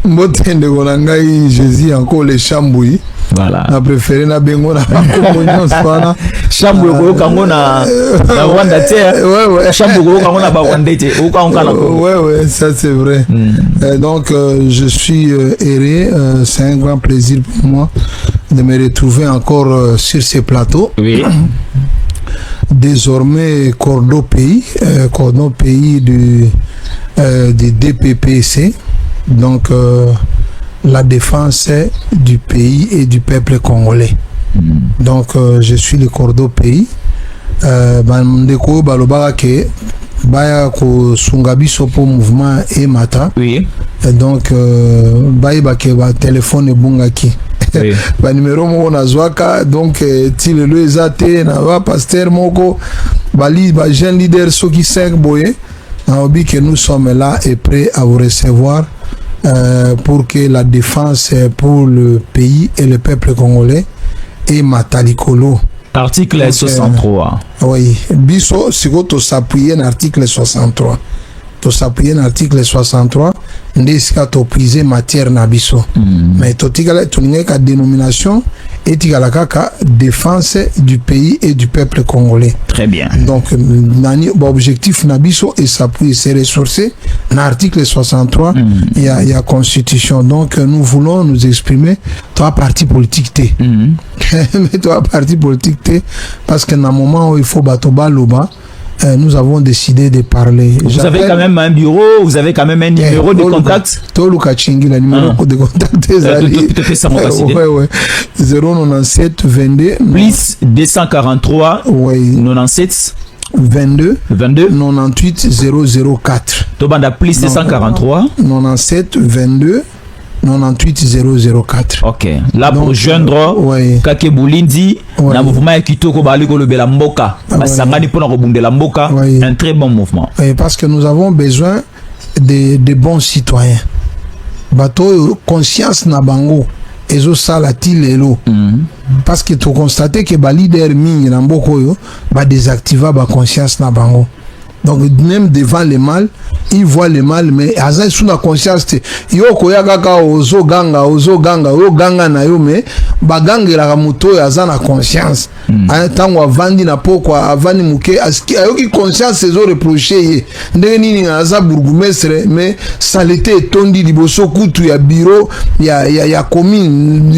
Mbotende Golangai, Jésus, encore les Chamboui. Voilà. Na préféré na bengo na communion sana. Chamboui ko kango na Rwanda te. Ouais. Chamboui ko kango na ba Rwanda te. Ouais, ça c'est vrai. Donc je suis heureux, c'est un grand plaisir pour moi de me retrouver encore sur ces plateaux. Oui. Désormais Cordon Pays du DPPC. Donc la défense du pays et du peuple congolais. Donc je suis le Cordon Pays. Bandeko balobaka ke baya ko sungabiso po mouvement et mata. Oui. Et donc baye ba ke ba téléphone bungaki. Oui. Ba numéro moko na zwaka donc ti lelo ezate na ba pasteur moko bali ba jeune leader soki 5 boye. Na obi que nous sommes là et prêts à vous recevoir pour que la défense pour le pays et le peuple congolais et Matalikolo. Article 63. Oui, biso siko to s'appuyer na article 63. To s'appuyer na article 63 ndesika to priser matière na biso. Mais to tigala to ka dénomination et tigala kaka défense du pays et du peuple congolais. Très bien. Donc nani objectif na biso et s'appuyer se ressourcer na article 63 il y a constitution. Donc nous voulons nous exprimer toi parti politique T. Mais toi parti politique T parce que dans moment où il faut batoba loba nous avons décidé de parler. Vous avez quand même un bureau, vous avez quand même un numéro de contact. Toluka Chingi, le numéro de contact. Ouais. 097 22. Plus 243. Oui. 97. 22 98 004. Tobanda plus 243. 97 22. 98 004. Ok. Là pour joindre Kake Boulindi, na mouvement Kitoko Baliko le Bela Mboka. Basangani pour rebondir la Mboka, un très bon mouvement. Parce que nous avons besoin de bons citoyens. Bato conscience na bango ezo salati lelo. Parce que tu constates que ba leader mingi na mboko yo ba désactiver ba conscience na bango. Donc même devant le mal, il voit le mal, mais aza sous la conscience yo koya kaka ozo ganga na yo mais baganga la moto aza na conscience. Tango avandi na poko avani muke aski ayoki conscience ezo reprocher ndenge nini aza bourgmestre mais saleté tondi liboso kutu ya bureau ya commune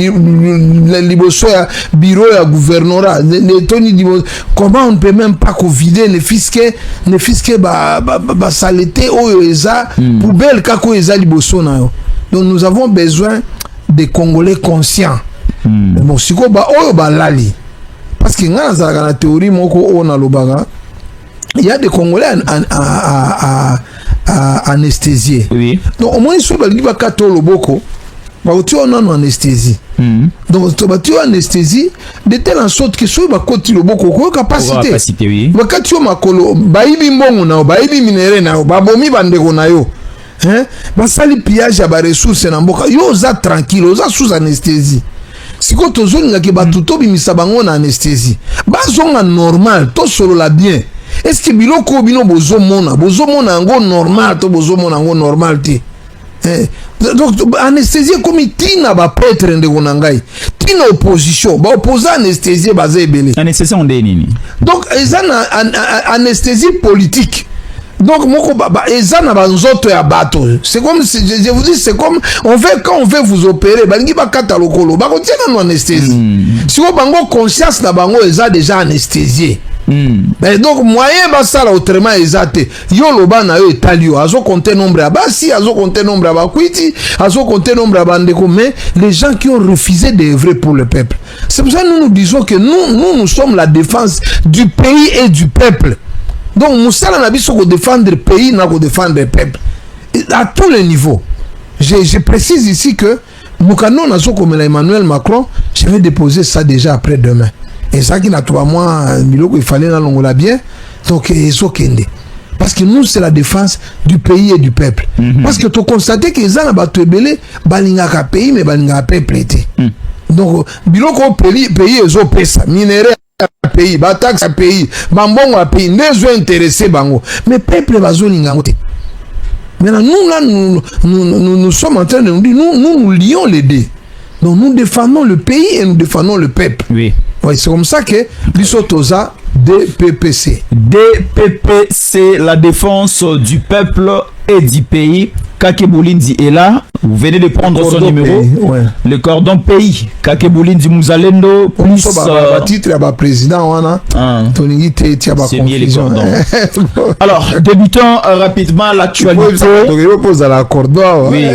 liboso ya bureau ya gouvernorat ne tondi liboso. Comment on ne peut même pas vider les fiscs ba saleté oyo eza poubelle kako eza liboso na yo. Donc nous avons besoin de Congolais conscients. Bon siko ba oyo ba lali parce que ngana za la théorie moko ona lobaga il y a des Congolais anesthésiés. Oui. Donc au moins ils sont ba kato loboko ba uti ona no anesthésie. Donc tu as anesthésie de telle sorte que soit ba koti loboko ko capacité oui. Ba kati yo makolo ba ibi mbongo na ba ibi minere na ba bomi bandeko na yo ba sali pillage ya ba ressources na mboka yo za tranquille za sous anesthésie. Siko tozolinga ke ba tuto bimisa bango na anesthésie ba zonga normal to solo la bien. Est-ce que biloko bino bozo mona ngo normal to bozo mona ngo normal te. Donc anesthésie comme tina ba prêtre ndeko nangai tina opposition ba opposer anesthésie baza ebele anesthésie on dit nini donc ezana anesthésie politique. Donc moko ezana ba nzoto ya bato c'est comme je vous dis c'est comme quand on veut vous opérer balingi ba kata lokolo ba kotia na anesthésie si on bango conscience na bango eza déjà anesthésié. Mais donc moyen basala autrement ezate yo loba na yo etalio azo compter nombre ya basi azo compter nombre ya bakwiti azo compter nombre ya bandeko mais les gens qui ont refusé d'œuvrer pour le peuple. C'est pour ça que nous disons que nous sommes la défense du pays et du peuple. Donc musala na biso ko défendre le pays na ko défendre le peuple à tous les niveaux. Je précise ici que mukano nazo comme Emmanuel Macron, je vais déposer ça déjà après demain. Et ça qui n'a 3 mois, il fallait la longue la bien, donc ils ont kende. Parce que nous c'est la défense du pays et du peuple. Parce que tu constates que les gens battu belé, balinga ka pays mais balinga peuple été. Donc biloko pays ils ont pesa, minerai à pays, ba taxe à pays, bambongo à pays, ne zo intéressé bango. Mais peuple bazolinga ngote. Maintenant, nous, là, nous sommes en train de nous dire, nous lions les deux. Donc, nous défendons le pays et nous défendons le peuple. Oui. Oui, c'est comme ça que l'Issotosa DPPC. DPPC, la défense du peuple et du pays. Kake Bulindi est là. Vous venez de prendre son numéro. Pays, ouais. Le cordon pays. Kake Bulindi Mouzalendo. Plus. Titre à président, c'est mieux les cordons. Alors, débutons rapidement l'actualité. On pose à la cordon. Oui.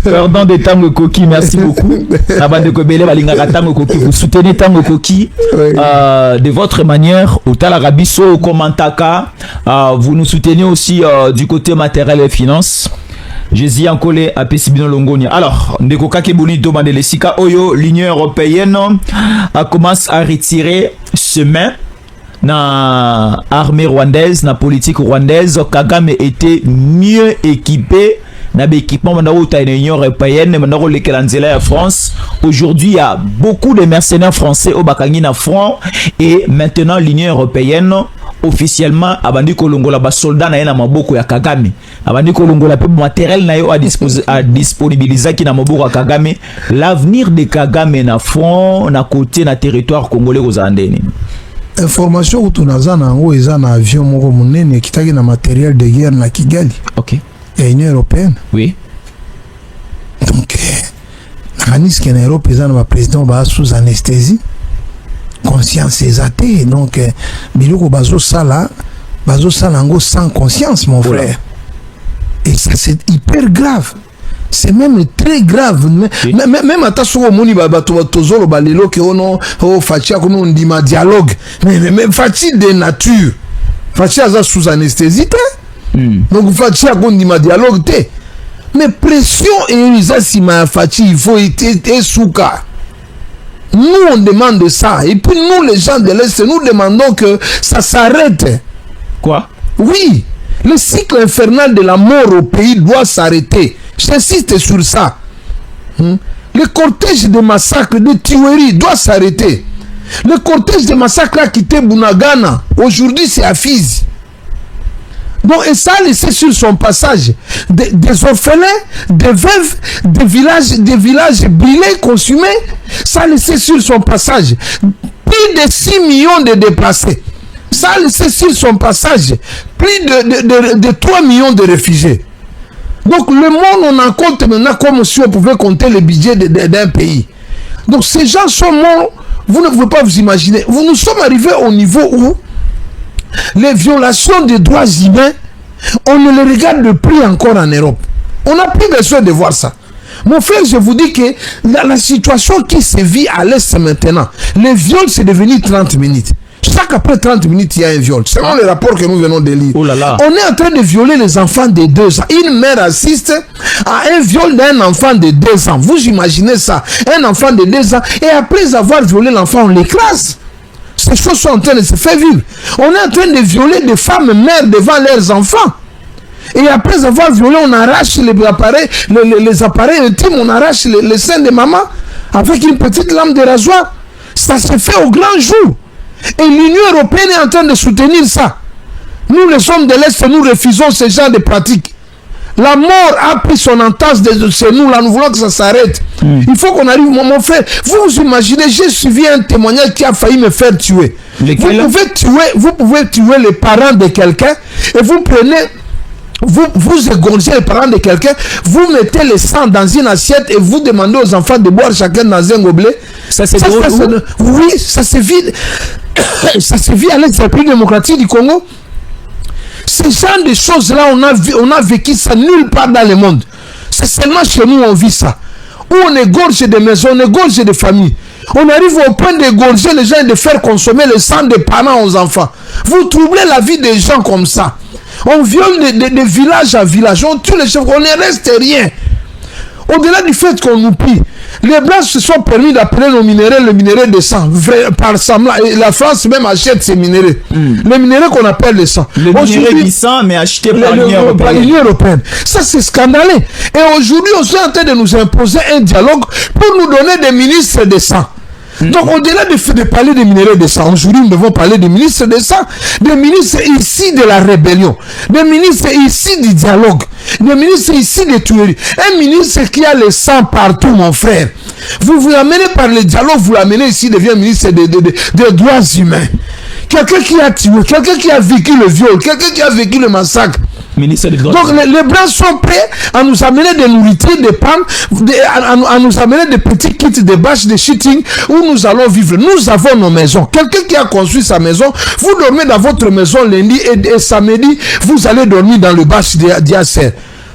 Cordon de Tango Koki, merci beaucoup. Vous soutenez Tango Koki de votre manière. Au Talarabiso, au Komantaka. Vous nous soutenez aussi du côté matériel et finance. Jésus en collé à Pessibino Longonia. Alors, Ndeko Kakebouni demande les Sika Oyo, l'Union européenne commence à retirer ses mains dans l'armée rwandaise, dans la politique rwandaise. Kagame était mieux équipé dans l'équipement de l'Union européenne, de la France. Aujourd'hui, il y a beaucoup de mercenaires français au Bakangi na front et maintenant l'Union européenne officiellement abandi kolongola ba soldat na yena maboko ya Kagame abandi kolongola pe matériel na yo à disponibiliser ki na maboko ya Kagame. L'avenir de Kagame na front na côté na territoire congolais kozandeni information utunaza na ngo eza na avion moko munene kitaki na matériel de guerre na Kigali. OK. Et Union européenne. Oui. Donc Anis en Europe eza na président ba sous anesthésie. Conscience exatée. Donc biloko bazo sala ngo sans conscience mon frère. Et ça c'est hyper grave. C'est même très grave. Oui. Même à Tassou Moni Tozolo Balelo que on fatia comme on dit ma dialogue. Mais fatia de nature. Fatia sous anesthésie. Donc fatia qu'on dit ma dialogue. Mais pression et usage ma fatia il faut être souka. Nous on demande ça. Et puis nous les gens de l'Est nous demandons que ça s'arrête. Quoi? Oui. Le cycle infernal de la mort au pays doit s'arrêter. J'insiste sur ça. Le cortège de massacres, de tueries doit s'arrêter. Le cortège de massacres a quitté Bunagana. Aujourd'hui, c'est à Fizi. Donc, et ça a laissé sur son passage des orphelins, des veuves, des villages brûlés, consumés. Ça a laissé sur son passage plus de 6 millions de déplacés. Ça a laissé sur son passage plus de 3 millions de réfugiés. Donc le monde on en compte maintenant comme si on pouvait compter le budget d'un pays. Donc ces gens sont morts, vous ne pouvez pas vous imaginer. Nous sommes arrivés au niveau où les violations des droits humains, on ne les regarde plus encore en Europe. On n'a plus besoin de voir ça. Mon frère, je vous dis que la situation qui se vit à l'Est maintenant, les viols c'est devenu 30 minutes. Chaque après 30 minutes, il y a un viol. Selon les rapports que nous venons de lire. Oh là là. On est en train de violer les enfants de 2 ans. Une mère assiste à un viol d'un enfant de 2 ans. Vous imaginez ça? Un enfant de 2 ans. Et après avoir violé l'enfant, on l'écrase. Ces choses sont en train de se faire vivre. On est en train de violer des femmes mères devant leurs enfants. Et après avoir violé, on arrache les appareils intimes, on arrache les seins de maman avec une petite lame de rasoir. Ça se fait au grand jour. Et l'Union européenne est en train de soutenir ça. Nous, les hommes de l'Est, nous refusons ce genre de pratiques. La mort a pris son entente de chez nous. Là, nous voulons que ça s'arrête. Il faut qu'on arrive, mon frère. Vous imaginez, j'ai suivi un témoignage qui a failli me faire tuer. Vous pouvez tuer les parents de quelqu'un et vous prenez... Vous égorgez les parents de quelqu'un, vous mettez le sang dans une assiette et vous demandez aux enfants de boire chacun dans un gobelet. Ça c'est drôle. Oui, ça se vit. Ça se vit à l'Est de la République démocratique du Congo. Ce genre de choses-là, on a vécu ça nulle part dans le monde. C'est seulement chez nous on vit ça. Où on égorge des maisons, on égorge des familles. On arrive au point d'égorger les gens et de faire consommer le sang des parents aux enfants. Vous troublez la vie des gens comme ça. On viole de village à village, on tue les chefs, on ne reste rien. Au-delà du fait qu'on nous pille, les Blancs se sont permis d'appeler nos minéraux le minerai de sang. Par sang, la France même achète ces minéraux. Les minéraux qu'on appelle le sang. Le minerai du sang, mais acheté par l'Union européenne. Ça, c'est scandaleux. Et aujourd'hui, on est en train de nous imposer un dialogue pour nous donner des ministres de sang. Donc, au-delà de parler des minéraux de sang, aujourd'hui, nous devons parler des ministres de sang, des ministres ici de la rébellion, des ministres ici du dialogue, des ministres ici des tueries. Un ministre qui a le sang partout, mon frère. Vous l'amenez par le dialogue, vous l'amenez ici, devient ministre des droits humains. Quelqu'un qui a tué, quelqu'un qui a vécu le viol, quelqu'un qui a vécu le massacre. Donc les Blancs sont prêts à nous amener des nourritures, des pommes, à nous amener des petits kits, des bâches, des shitting où nous allons vivre. Nous avons nos maisons. Quelqu'un qui a construit sa maison, vous dormez dans votre maison lundi et samedi, vous allez dormir dans le bâche d'Yasser,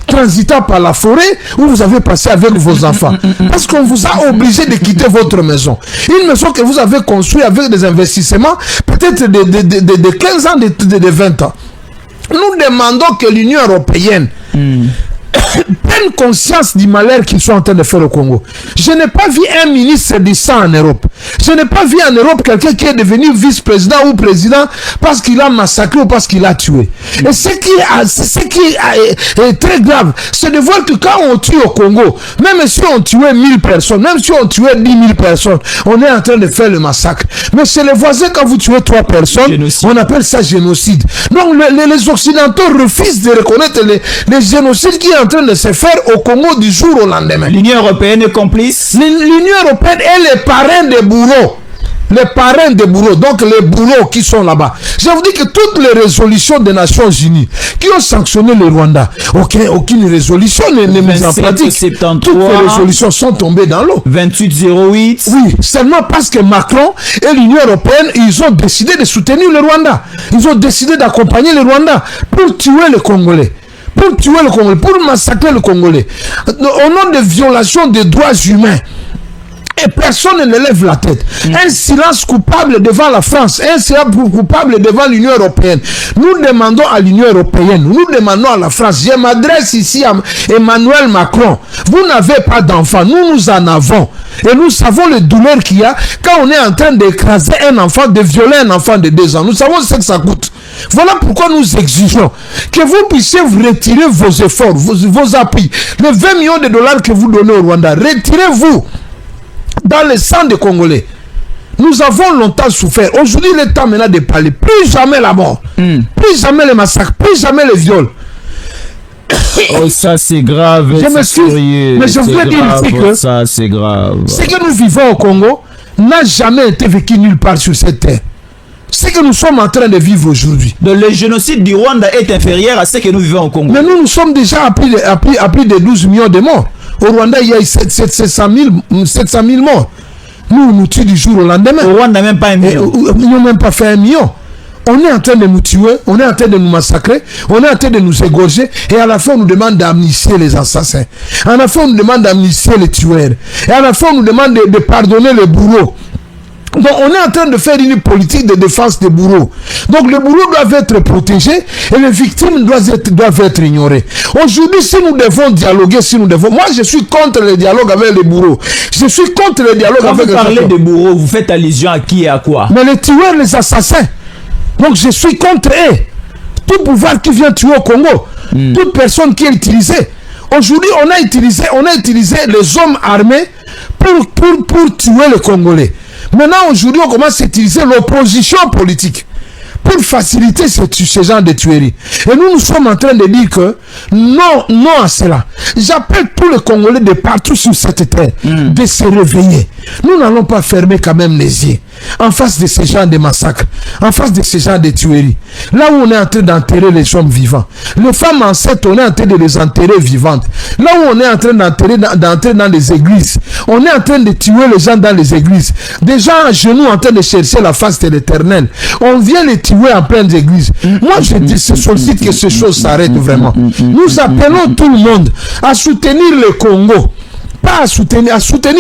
transitant par la forêt où vous avez passé avec vos enfants. Parce qu'on vous a obligé de quitter votre maison. Une maison que vous avez construite avec des investissements, peut-être de 15 ans, de 20 ans. Nous demandons que l'Union européenne prenne conscience du malheur qu'ils sont en train de faire au Congo. Je n'ai pas vu un ministre du sang en Europe. Je n'ai pas vu en Europe quelqu'un qui est devenu vice-président ou président parce qu'il a massacré ou parce qu'il a tué. Et ce qui est très grave, c'est de voir que quand on tue au Congo, même si on tuait 1000 personnes, même si on tuait 10 000 personnes, on est en train de faire le massacre. Mais chez les voisins, quand vous tuez 3 personnes, génocide. On appelle ça génocide. Donc les Occidentaux refusent de reconnaître les génocides qui est en train de se faire au Congo du jour au lendemain. L'Union européenne est complice. L'Union européenne est les parrains des bourreaux. Les parrains des bourreaux, donc les bourreaux qui sont là-bas. Je vous dis que toutes les résolutions des Nations Unies qui ont sanctionné le Rwanda, aucune résolution n'est mise en pratique. 73, toutes les résolutions sont tombées dans l'eau. 2808. Oui, seulement parce que Macron et l'Union européenne, ils ont décidé de soutenir le Rwanda. Ils ont décidé d'accompagner le Rwanda pour tuer les Congolais. Pour tuer le Congolais, pour massacrer le Congolais. Au nom de violations des droits humains. Et personne ne lève la tête. Un silence coupable devant la France, un silence coupable devant l'Union européenne. Nous demandons à l'Union européenne, nous demandons à la France. Je m'adresse ici à Emmanuel Macron. Vous n'avez pas d'enfants, nous en avons. Et nous savons le douleur qu'il y a quand on est en train d'écraser un enfant, de violer un enfant de 2 ans. Nous savons ce que ça coûte. Voilà pourquoi nous exigeons que vous puissiez vous retirer vos efforts, vos appuis. Les 20 millions de dollars que vous donnez au Rwanda, retirez-vous dans le sang des Congolais. Nous avons longtemps souffert. Aujourd'hui, il est temps maintenant de parler. Plus jamais la mort, plus jamais les massacres, plus jamais les viols. Oh, ça c'est grave. Je m'excuse, mais je voulais dire ici que ça c'est grave. Ce que nous vivons au Congo n'a jamais été vécu nulle part sur cette terre. Ce que nous sommes en train de vivre aujourd'hui. Donc le génocide du Rwanda est inférieur à ce que nous vivons au Congo. Mais nous sommes déjà à plus de 12 millions de morts. Au Rwanda, il y a 700 000 morts. Nous tuons du jour au lendemain. Au Rwanda, même pas 1 million. Ils n'ont même pas fait 1 million. On est en train de nous tuer, on est en train de nous massacrer, on est en train de nous égorger, et à la fin on nous demande d'amnistier les assassins. À la fin on nous demande d'amnistier les tueurs. Et à la fin on nous demande de pardonner les bourreaux. Donc on est en train de faire une politique de défense des bourreaux. Donc les bourreaux doivent être protégés et les victimes doivent être ignorées. Aujourd'hui, si nous devons dialoguer, moi je suis contre le dialogue avec les bourreaux. Je suis contre le dialogue avec les bourreaux. Quand vous parlez de bourreaux, vous faites allusion à qui et à quoi? Mais les tueurs, les assassins. Donc je suis contre eux. Tout pouvoir qui vient tuer au Congo, toute personne qui est utilisée. Aujourd'hui, on a utilisé les hommes armés pour tuer les Congolais. Maintenant, aujourd'hui, on commence à utiliser l'opposition politique pour faciliter ce genre de tuerie. Et nous sommes en train de dire que non à cela. J'appelle tous les Congolais de partout sur cette terre de se réveiller. Nous n'allons pas fermer quand même les yeux en face de ce genre de massacres, en face de ce genre de tueries. Là où on est en train d'enterrer les hommes vivants, les femmes enceintes, on est en train de les enterrer vivantes. Là où on est en train d'entrer dans les églises, on est en train de tuer les gens dans les églises. Des gens à genoux en train de chercher la face de l'Éternel. On vient les tuer en pleine église. Moi, je dis, je sollicite que ces choses s'arrêtent vraiment. Nous appelons tout le monde à soutenir le Congo. Pas à soutenir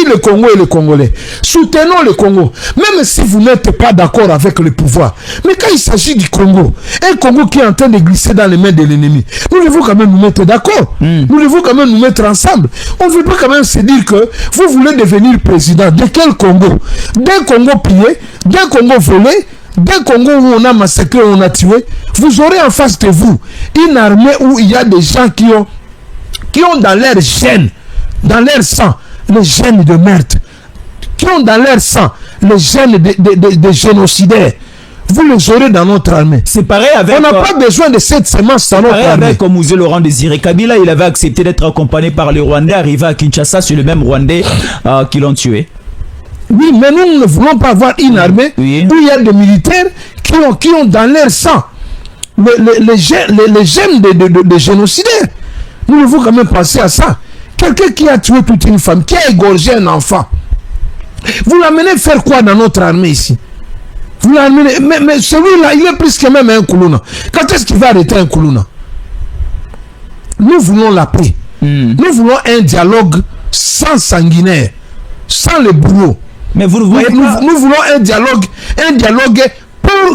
le Congo et les Congolais. Soutenons le Congo. Même si vous n'êtes pas d'accord avec le pouvoir. Mais quand il s'agit du Congo, un Congo qui est en train de glisser dans les mains de l'ennemi, nous devons quand même nous mettre d'accord. Nous devons quand même nous mettre ensemble. On ne veut pas quand même se dire que vous voulez devenir président. De quel Congo? D'un Congo pillé, d'un Congo volé, d'un Congo où on a massacré, on a tué. Vous aurez en face de vous une armée où il y a des gens qui ont dans leur gène, dans leur sang, les gènes de meurtre, qui ont dans leur sang les jeunes des génocidaires, vous les aurez dans notre armée. C'est pareil avec... On n'a pas besoin de cette semence dans notre armée. Avec Mouzé Laurent Désiré Kabila, il avait accepté d'être accompagné par les Rwandais, arrivé à Kinshasa, sur le même Rwandais qui l'ont tué. Oui, mais nous ne voulons pas avoir une armée où il y a des militaires qui ont dans leur sang les gemmes de génocidaires. Nous devons quand même penser à ça. Quelqu'un qui a tué toute une femme, qui a égorgé un enfant, vous l'amenez faire quoi dans notre armée ici? Vous l'amenez, mais celui-là, il est plus que même un Koulouna. Quand est-ce qu'il va arrêter un Koulouna? Nous voulons la paix. Nous voulons un dialogue sans sanguinaire, sans le boulot. Mais vous ne voyez pas... Nous voulons un dialogue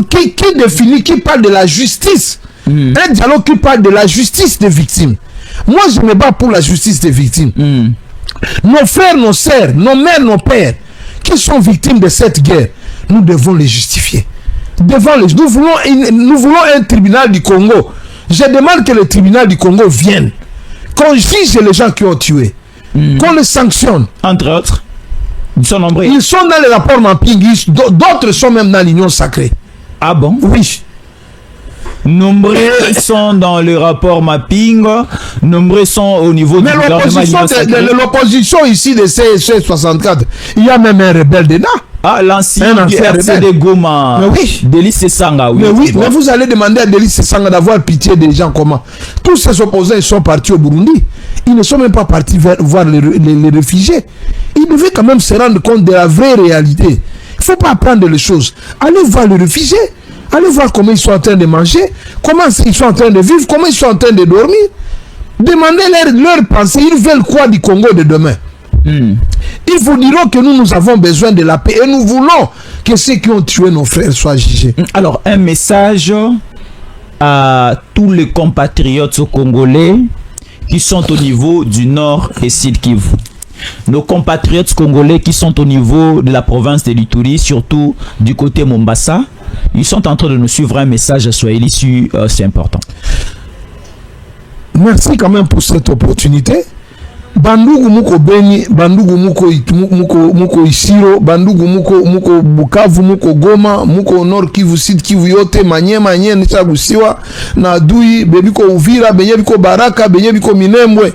qui définit, qui parle de la justice. Un dialogue qui parle de la justice des victimes. Moi, je me bats pour la justice des victimes. Nos frères, nos sœurs, nos mères, nos pères, qui sont victimes de cette guerre, nous devons les justifier. Nous voulons un tribunal du Congo. Je demande que le tribunal du Congo vienne, qu'on juge les gens qui ont tué, qu'on les sanctionne. Entre autres, ils sont nombreux. Ils sont dans les rapports mapping, d'autres sont même dans l'union sacrée. Ah bon? Oui. Nombreux sont dans le rapport mapping, nombreux sont au niveau du gouvernement. Mais l'opposition ici de C64, il y a même un rebelle dedans. Ah, l'ancien RCD Goma. Mais oui. Délice Sanga, oui. Mais oui, mais vous allez demander à Délice Sanga d'avoir pitié des gens comment? Tous ces opposants, ils sont partis au Burundi. Ils ne sont même pas partis voir les réfugiés. Ils devaient quand même se rendre compte de la vraie réalité. Il ne faut pas apprendre les choses. Allez voir les réfugiés. Allez voir comment ils sont en train de manger, comment ils sont en train de vivre, comment ils sont en train de dormir. Demandez leur pensée. Ils veulent quoi du Congo de demain? Ils vous diront que nous avons besoin de la paix et nous voulons que ceux qui ont tué nos frères soient jugés. Alors, un message à tous les compatriotes congolais qui sont au niveau du Nord et Sud Kivu. Nos compatriotes congolais qui sont au niveau de la province de l'Ituri, surtout du côté Mombasa, ils sont en train de nous suivre. Un message à Swahili, c'est important. Merci quand même pour cette opportunité. Bandugu muko Beni, bandugu muko Isiro, bandugu muko Bukavu, muko Goma, muko Nord Kivu, Sud Kivu yote, Manyema, Nichagusiwa, na Dui, bebiko Uvira, benye biko Baraka, benye biko Minembwe.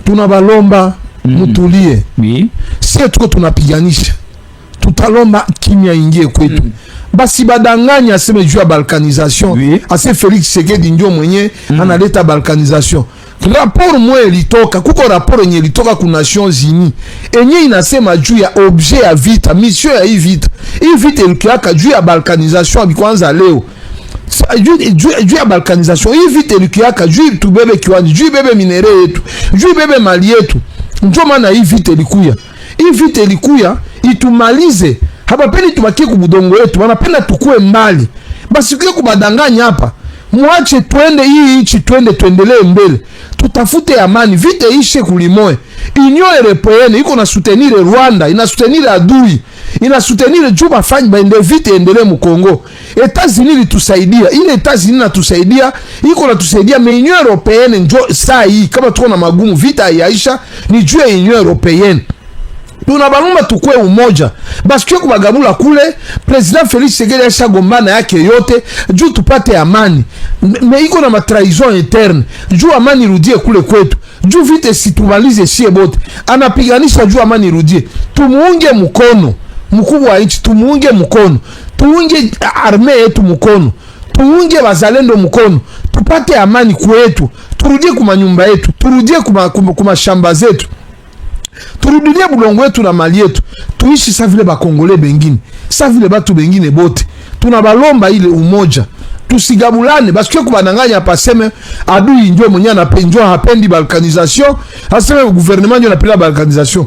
Tunabalomba mutulie. Oui. Sisi tuko tunapiganisha. Tutalomba kimya ingie kwetu. Basi badanganya aseme juu ya balkanisation. Oui. Ase Felix Tshisekedi ndio mwenye analeta balkanisation. Rapport mwe ilitoka, kuko rapport yenye ilitoka ku Nations Unies. Enye inasema juu ya objet ya vita, mission ya hii vita. Hii vita ilikiaka juu ya balkanisation bikwanza leo. Juu ya balkanisation, hii vita ilikiaka juu tubebe kiwanja, juu bebe minere yetu, juu bebe mali yetu. Ndio maana hii vita ilikuya. Hii vita ilikuya itumalize. Habapendi tubakie kubudongo yetu, wanapenda tukue mbali. Basi kile kubadanganya hapa. Mwache twende hii nchi, tuendelee mbele. Tutafute amani, vita ishe kulimoe. Union Européenne iko na soutenir Rwanda, ina soutenir adui, ina soutenir Juba fanya baende vita endelee mu Kongo. États-Unis litusaidia, ile États-Unis natusaidia, iko na tusaidia, mais Union Européenne njo saa hii kama tuko na magumu vita yaisha ni juu ya Union Européenne. Tunabalomba tukue umoja. Basi kwa kubagabula kule, President Felix Tshisekedi ashagombana yake yote, juu tupate amani. Me iko na matrahison interne. Juu amani irudie kule kwetu. Juu vite situmalize sie bote. Anapiganisha juu amani irudie. Tumuunge mkono. Mkubwa wa nchi tumuunge mkono. Tuunge arme yetu mkono. Tuunge wazalendo mkono. Tupate amani kwetu. Turudie kuma nyumba yetu. Turudie kuma shamba zetu. Turudilie bulongo yetu na mali yetu. Tuishi sa vile bakongole bengine, sa vile batu bengine bote. Tunabalomba ile umoja. Tusigabulane basi kwa kubadanganya paseme adui ndio mwenye anapenjwa hapendi balkanisation, aseme gouvernement ndio anapenda balkanisation.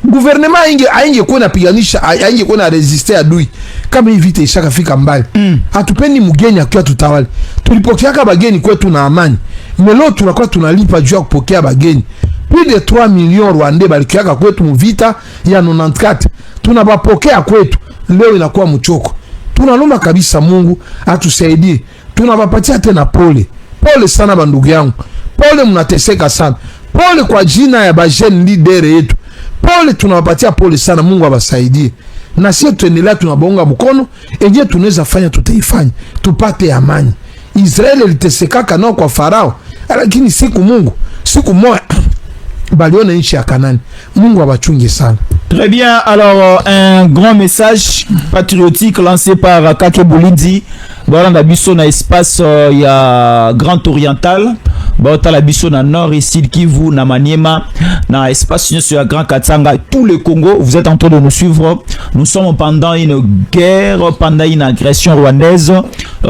Gouvernement ainge kwa napiganisha, ainge kwa na resiste adui. Kama hivi vita ishakafika mbali. Hatupendi mgeni akiwa tutawale. Tulipokeaka bageni kwetu na amani. Melo tunakuwa tunalipa juu ya kupokea bageni. Plus de 3 millions Rwandais balikiaka kwetu mvita ya 94. Tunabapokea kwetu. Leo inakuwa mchoko. Tunalomba kabisa Mungu atusaidie. Tunawapatia tena pole. Pole sana bandugu yangu. Pole mnateseka sana. Pole kwa jina ya bajeni leader yetu. Pole tunawapatia pole sana, Mungu awasaidie. na sisi tuendelea tunabonga mkono eje tunaweza fanya tutaifanya tupate amani. Israeli ilitesekaka nao kwa Farao, lakini siku moja baliona nchi ya Kanani. Mungu abachunge sana. Très bien, alors un grand message patriotique lancé par Kake Bolindi. Voilà, na biso na espace ya Grand Oriental. Bota la biso na Nord et Sud Kivu, na Maniema, na espace sur ya Grand Katanga, tout le Congo. Vous êtes en train de nous suivre. Nous sommes pendant une guerre, pendant une agression rwandaise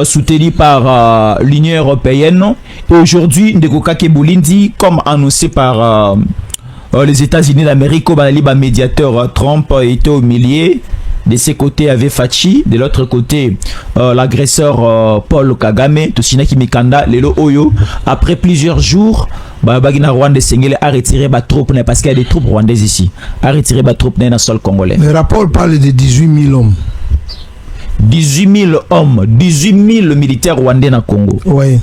soutenue par l'Union européenne. Et aujourd'hui, Ndeko Kake Bolindi, comme annoncé par les États-Unis d'Amérique, le médiateur Trump était au milieu. De ce côté, il y avait Fachi. De l'autre côté, l'agresseur Paul Kagame, Tosinaki Mikanda, Lelo Oyo. Après plusieurs jours, Bagina Rwanda Sengele a retiré les troupes parce qu'il y a des troupes rwandaises ici. A retiré les troupes dans le sol congolais. Le rapport parle de 18 000 hommes. 18 000 hommes, 18 000 militaires rwandais dans le Congo. Oui.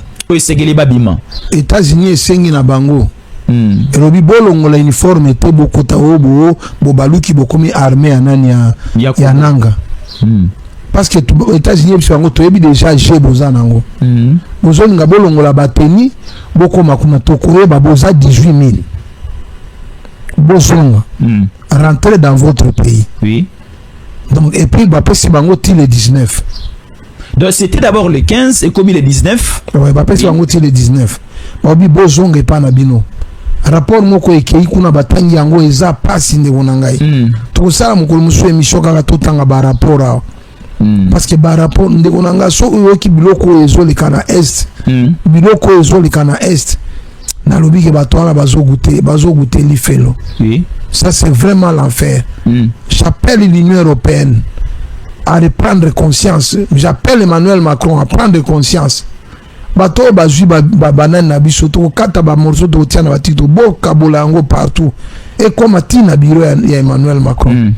États-Unis et Sengi na Bango. Elobi bolongo la uniforme te bokota obo bobaluki bokomi armée anani ya nanga. Parce que États-Unis bisango toyebi déjà je boza nango. Bozoni nga bolongo la bateni bokoma kuna tokore baboza 18 000. Bozonga. Rentrer dans votre pays. Oui. Donc et puis bapesi bango ti le 19. Donc c'était d'abord le 15 et comme il est 19. Ouais, bapesi bango ti le 19. Obi bozonga e pa na bino. Rapport moko ekei kuna batangi yango eza pasi ndeko na ngai. Tokosala mokolo musu emission kaka totanga ba rapport awa. Parce que ba rapport ndeko na ngai so oyoki biloko ezoleka na est. Biloko ezoleka na est. Na lobi ke bato wana bazogoûter lifelo. Oui. Ça c'est vraiment l'enfer. J'appelle l'Union européenne à reprendre conscience. J'appelle Emmanuel Macron à prendre conscience. Bato bazui banane na biso to kata ba morceau to tia na batito boka bolango partout et comme atina biro ya Emmanuel Macron.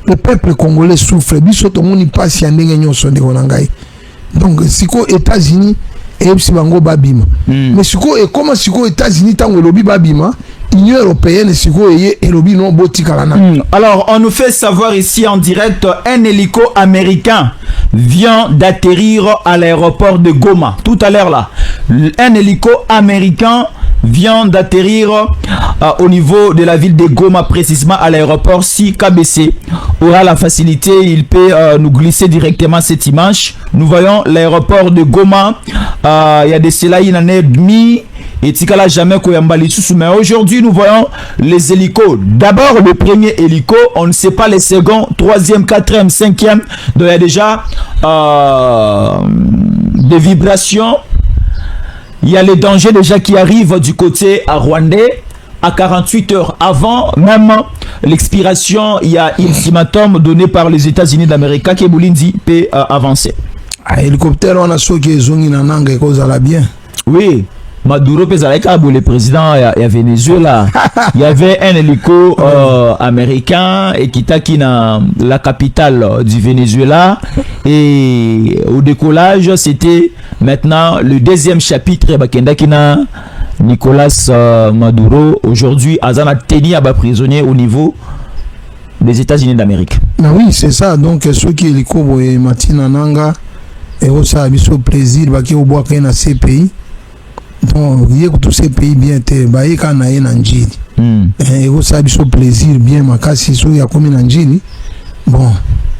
Le peuple congolais souffre biso to moni pasi ya ndenge nyonso ndeko na ngai. Donc siko États-Unis et si bango babima. Mais siko et comment siko États-Unis tango lobi babima Union européenne siko eye elobi non botika lana. Alors on nous fait savoir ici en direct un hélico américain vient d'atterrir à l'aéroport de Goma tout à l'heure là. Un hélico américain vient d'atterrir au niveau de la ville de Goma, précisément à l'aéroport. Si KBC aura la facilité, il peut nous glisser directement cette image. Nous voyons l'aéroport de Goma. Il y a de cela une année et demie. Et Tikala jamais Koyambali Soussou. Mais aujourd'hui, nous voyons les hélicos. D'abord, le premier hélico, on ne sait pas les seconds, troisième, quatrième, cinquième. Donc, il y a déjà des vibrations. Il y a les dangers déjà qui arrivent du côté rwandais. À 48 heures avant même l'expiration, il y a un ultimatum donné par les États-Unis d'Amérique qui Bolindi peut avancer. Hélicoptère, on a ceux qui sont en et cause à la bien. Oui. Maduro le président à Venezuela. Il y avait un hélico américain et qui dans la capitale du Venezuela. Et au décollage, c'était maintenant le deuxième chapitre. Bakendakina Nicolas Maduro aujourd'hui Azana tenu à bas prisonnier au niveau des États-Unis d'Amérique. Ah oui, c'est ça. Donc ceux qui hélico et Martina Nanga et ça a eu plaisir baki au bois dans ces pays. Donc il y a tous ces pays bien te baye kana ye na njili. Et ça a eu plaisir bien makasi so ya komi na njili. Bon,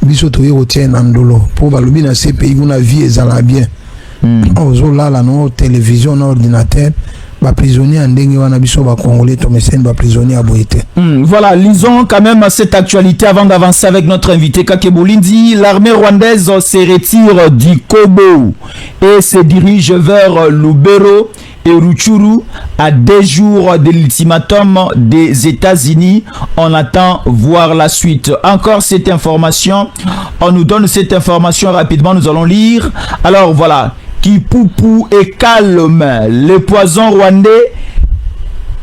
biso to yo tient ndolo pour balobi na ces pays on a vie ezala bien. Ozo là la no télévision na ordinateur. Ba prisonnier ndenge wana biso ba congolais to mesen ba prisonnier à boité. Voilà, lisons quand même cette actualité avant d'avancer avec notre invité Kake Bolindi. L'armée rwandaise se retire du Kobo et se dirige vers Lubero et Rutshuru à 2 jours de l'ultimatum des États-Unis. On attend voir la suite. Encore cette information, on nous donne cette information rapidement, nous allons lire. Alors voilà, Kipupu est calme. Le poison rwandais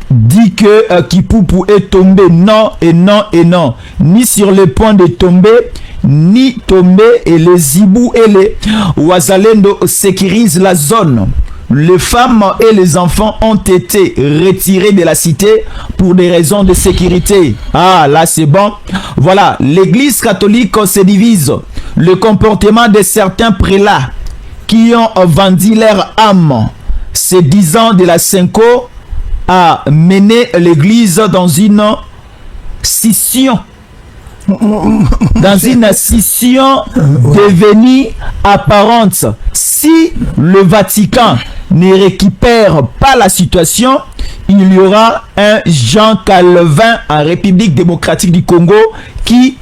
dit que Kipupu est tombé. Non et non et non. Ni sur le point de tomber, ni tomber. Et les Zibou et les Wazalendo sécurisent la zone. les femmes et les enfants ont été retirés de la cité pour des raisons de sécurité. Ah, là c'est bon. Voilà, l'église catholique se divise. Le comportement de certains prélats qui ont vendu leur âme, ces 10 ans de la Cinco, a mené l'église dans une scission. Dans une scission devenue apparente. Si le Vatican ne récupère pas la situation, il y aura un Jean Calvin en République démocratique du Congo qui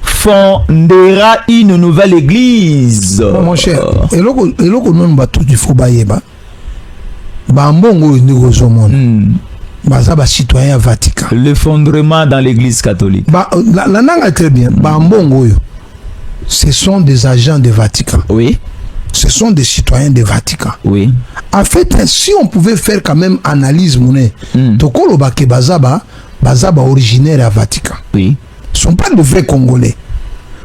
fondera une nouvelle église. Mon cher, et là non bateau du Fobayeba, Bambongo Baza citoyen Vatican. L'effondrement dans l'église catholique. La nanga très bien. Bambongo, ce sont des agents de Vatican. Oui. Ce sont des citoyens de Vatican. Oui. En fait, si on pouvait faire quand même analyse monnaie, Tokolo Bake Bazaba originaire à Vatican. Oui. Ce ne sont pas de vrais Congolais.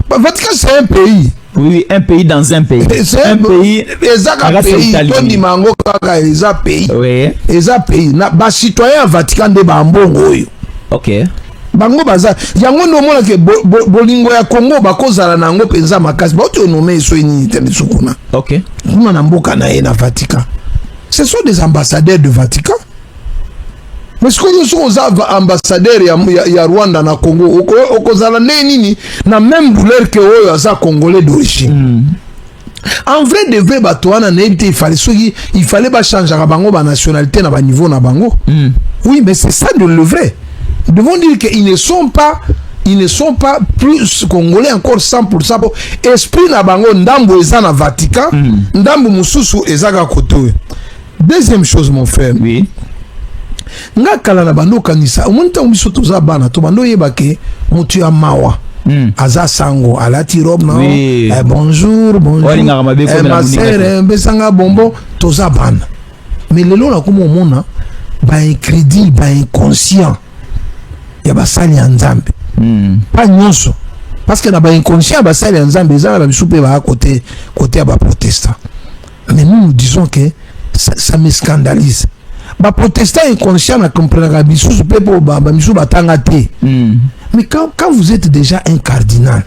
Vatican, c'est un pays. Oui, un pays dans un pays. C'est un pays. Exact pays. Tony Mango Kaka, exact pays. Oui. Exact pays. Ba citoyen Vatican de Bambongo. Ok. Bango baza. Yango no mona ke bolingo ya Congo bakozala nango penza makasi. Ba oto nomé so ini tene sukuna. Ok. Kuna na mboka na ye na Vatican. Ce sont des ambassadeurs de Vatican. Mais ce que nous sommes ambassadeurs ya Rwanda na Congo, okozala nini na même douleur que oyo asa congolais d'origine. En vrai de vrai batoana na il fallait ba changer bango ba nationalité na ba niveau na bango. Oui, mais c'est ça de le vrai. Nous devons dire qu'ils ne sont pas plus congolais encore 100% pour esprit na bango ndambo eza na Vatican, ndambo mususu eza ka koto. Deuxième chose mon frère. Oui. Nga kala na bando kanisa omonta omiso toza bana to bando yebake mutu ya mawa aza sango alati robe na bonjour ma sœur besanga bonbon toza bana mais lelo na komo mona ba incrédule ba inconscient ya basali ya nzambe pas nyonso parce que na ba inconscient basali ya nzambe eza na biso pe ba côté ya ba protestant. Mais nous disons que ça me scandalise. Ba protestant inconscient na comprendre biso pe po ba biso batanga te. Mais quand vous êtes déjà un cardinal,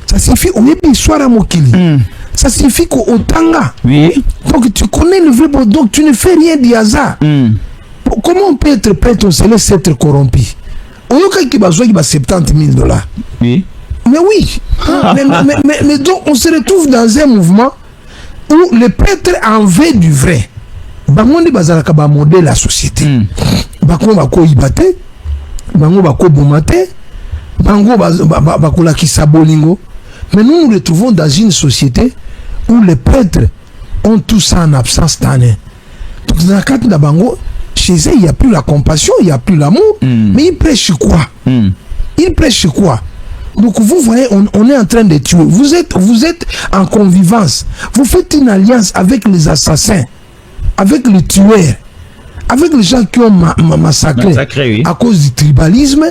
ça signifie on est histoire à mokili. Ça signifie qu'on tanga. Oui. Donc tu connais le vrai bon, donc tu ne fais rien du hasard. Comment on peut être prêtre, on se laisse être corrompu? On a qui besoin de 70 000 $. Oui. Mais oui. mais donc on se retrouve dans un mouvement où les prêtres en veulent du vrai. Bangondi bazalaka ba modèle la société. Bako bako ibate, bango bako bomate, bango bako la kisabolingo. Mais nous nous retrouvons dans une société où les prêtres ont tout ça en absence d'année. Donc dans la carte de bango, chez eux il n'y a plus la compassion, il n'y a plus l'amour. Mais ils prêchent quoi? Ils prêchent quoi? Donc vous voyez, on est en train de tuer. Vous êtes en convivence. Vous faites une alliance avec les assassins, avec les tueurs, avec les gens qui ont massacré oui. À cause du tribalisme,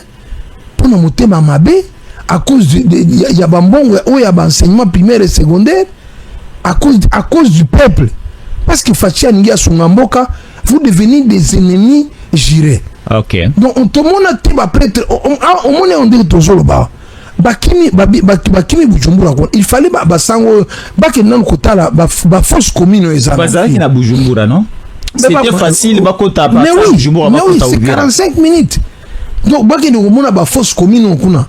pour nous monter mamabé, à cause il y a bambon ou il y a enseignement primaire et secondaire, à cause du peuple. Parce que Fatia Ngia Sungamboka, vous devenez des ennemis jurés. Ok. Donc on te montre un prêtre, on dit toujours là-bas. Bakimi Bujumbura, il fallait basango bakenan kotala ba fausse commune ezana. Bazaki na Bujumbura non? C'était facile bakota pa Bujumbura bakota c'est 45 minutes. Donc bakene komona ba fausse commune okuna.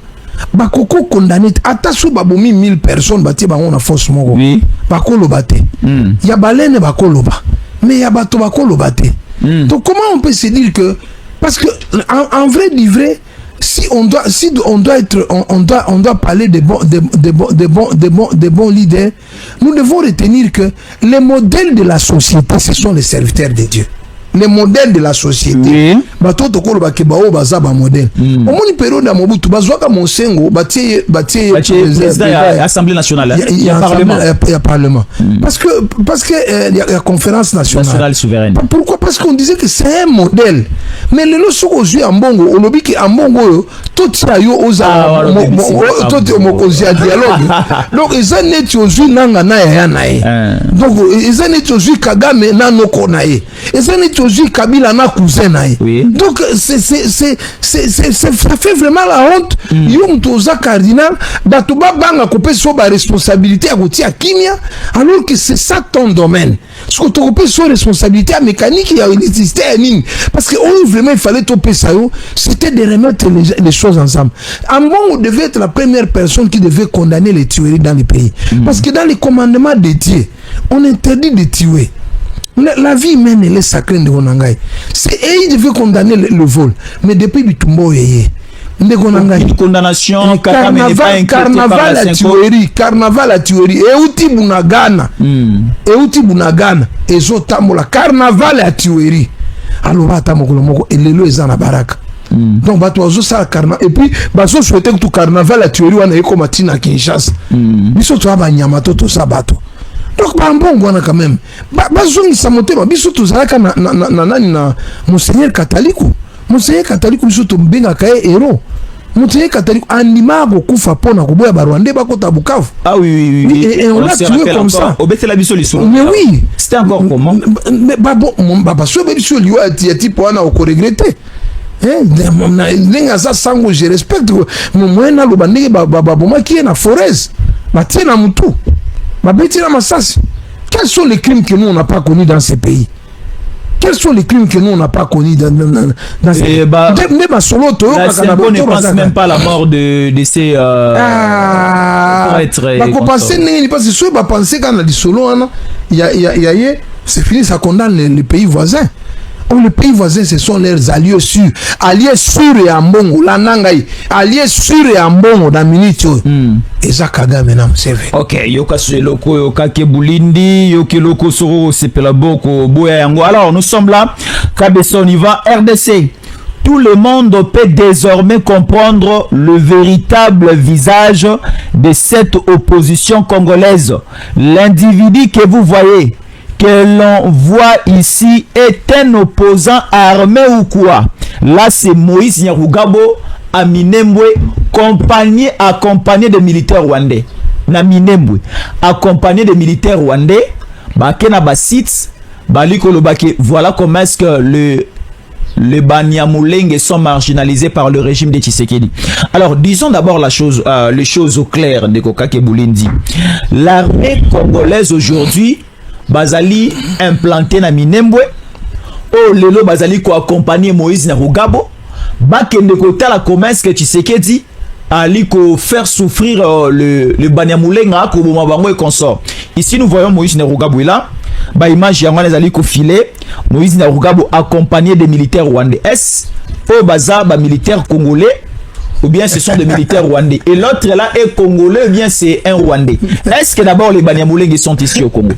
Bakoko condamné atasu babomi 1000 personnes batie bango na fausse moko. Oui. Bakolo baté. Ya balene bakolo ba. Mais ya bato bakolo baté. Donc comment on peut se dire que parce que en vrai du vrai si on doit parler de bons leaders, nous devons retenir que les modèles de la société, ce sont les serviteurs de Dieu. les modèles de la société bato to kolo bakeba o baza ba modèle omoni période ya Mobutu bazwaka Monsengo batie président ya Assemblée nationale ya parlement parce que il y a conférence nationale souveraine. Pourquoi? Parce qu'on disait que c'est un modèle, mais le soko zui ambongo olobi ki ambongo tout ça yo oza tout mokozi ya dialogue donc ils en est zui nanga na ya nae donc ils en est zui Kagame na noko nae ils en est zui Kabila na cousin nae donc c'est ça fait vraiment la honte yo mtoza cardinal batuba banga kopé so ba responsabilité à kotia kimia alors que c'est ça ton domaine ce que tu kopé so responsabilité à mécanique il y a l'électricité parce que vraiment il fallait toper ça c'était de remettre les choses ensemble. Ambongo devait être la première personne qui devait condamner les tueries dans le pays parce que dans les commandements de Dieu on interdit de tuer. La vie humaine elle est sacrée de Gonangai. Et il devait condamner le vol mais depuis Bitumbo yeye une condamnation carnaval à tuerie euti bunagana ezotambola carnaval à tuerie alors atamokolo moko elelo ezana baraka donc bato ozo sala carnaval et puis baso souhaiter que tout carnaval à tuerie wana eko matina Kinshasa biso to abanyama to sabato donc bambongo wana quand même bazongisa motema biso to zalaka na nani na Monseigneur catholique biso to mbengaka ye héros Monseigneur catholique anima kokufa pona koboya barwandais bakota Bukavu. Ah oui. Et on l'a tué comme ça. Obetela biso lisolo. Mais oui. C'était encore comment? Mais bon, parce que biso liwa ati pona ko regretter. Nenga sa sango je respecte moi na loba ndenge boma qui est na forez. Batie na mutu. Babeti na masasi. Quels sont les crimes que nous on n'a pas connus dans ces pays? Quels sont les crimes que nous on n'a pas connus dans ces pays? La Sénégal ne pense même pas à la mort de ces parce que ceux qui pensent qu'on a dit solo, c'est fini, ça condamne les pays voisins. Les pays voisins, ce sont leurs alliés sûrs. Alliés sûrs et ambongo, la nangai. Alliés sûrs et ambongo, dans minito. Et ça, Kagame, maintenant, c'est vrai. Ok, yoka loko, yoka kebulindi, yoki loko soro, sepela boko, boya yango. Alors, nous sommes là. Kabeson, on y va. RDC. Tout le monde peut désormais comprendre le véritable visage de cette opposition congolaise. L'individu que vous voyez, que l'on voit ici, est un opposant armé ou quoi? Là, c'est Moïse Nyarugabo à Minembwe, accompagné de militaires rwandais. Na Minembwe, accompagné de militaires rwandais, Bakena Basits, Baliko Lobake. Voilà comment est-ce que les Banyamulenge sont marginalisés par le régime de Tshisekedi. Alors, disons d'abord les choses au clair de Kokake Boulindi. L'armée congolaise aujourd'hui, Bazali implanté na Minembwe, lelo Bazali ko accompagner Moïse Nyarugabo, bakende kotala comment est-ce que Tshisekedi ali ko faire souffrir le Banyamulenge ko boma bango et consort. Ici nous voyons Moïse Nyarugabo là, ba image yango les ali ko filer Moïse Nyarugabo accompagné des militaires rwandais. Est-ce baza ba militaires congolais ou bien ce sont des militaires rwandais? Et l'autre là est congolais ou bien c'est un rwandais? Est-ce que d'abord les Banyamulenge sont ici au Congo?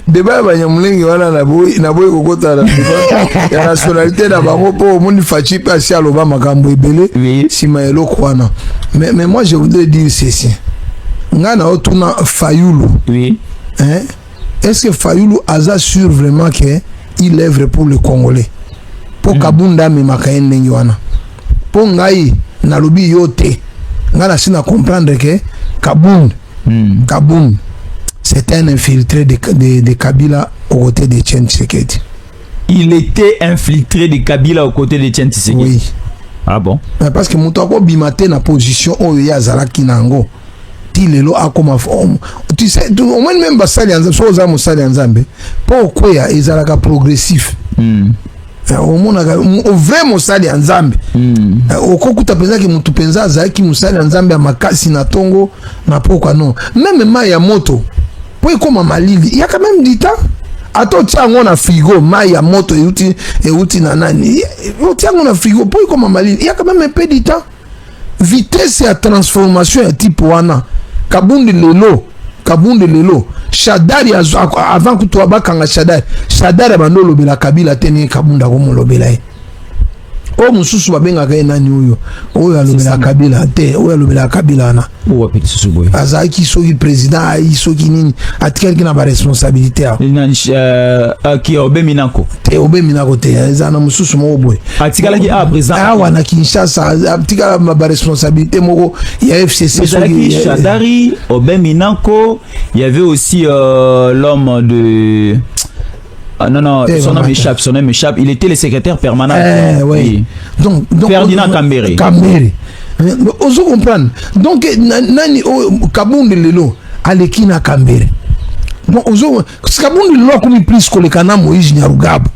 Débat Banyamulenge wana na boy kokota la nationalité na bango po mundi fachi pa si aloba makambo ebele sima eloko wana. Mais moi je voudrais dire ceci. Ngana otuna Fayulu. Oui. Hein? Est-ce que Fayulu a sûr vraiment que il œuvre pour le Congolais? Pour Kabunda me makaende wana. Pour ngai na lobi yote. Ngana sina comprendre que Kabund c'est un infiltré de Kabila aux côtés de Etienne Tshisekedi. Il était infiltré de Kabila aux côtés de Etienne Tshisekedi. Oui. Ah bon? Parce que Moutako bimate na position où il y a Zalaki Nango. Tilelo a comme tu sais, au moins même Basali Nzambe, so za Musali Nzambe. Pourquoi il y a progressif? Au vrai Musali Nzambe. Okokuta penza ki mutu penza zaki Musali Nzambe ya makasi na tongo na pourquoi non? Même Maya Moto. Pour comme Malili, il y a quand même du temps. Attends, tiens, on a frigo, Maya Moto et outi nanani. Tiens, on a frigo, pour comme Malili, il y a quand même un peu de temps. Vitesse et transformation est type wana. Kabundi lelo, Kabunde lelo Shadari avant que tu abakanga Shadari abandolo bela Kabila teni Kabunda komo lobela o mususu babengaka ye nani oyo alobela Kabila te oyo alobela Kabila na o petit susuboy azaki soki président ai soki nini atikali na ba responsabilité qui obeminako te ezana mususu moko boy atikala ki président wana Kinshasa atikala ba responsabilité moko ya FCC soki Shadari obeminako. Il y avait aussi l'homme de non, son nom m'échappe. Il était le secrétaire permanent. Oui. Donc Ferdinand Kambere. Oso comprendre. Donc nani Kabunde lelo alekina Kambere. Donc oso Kabunde lelo comme plus que le kana Moïse Nyarugabo.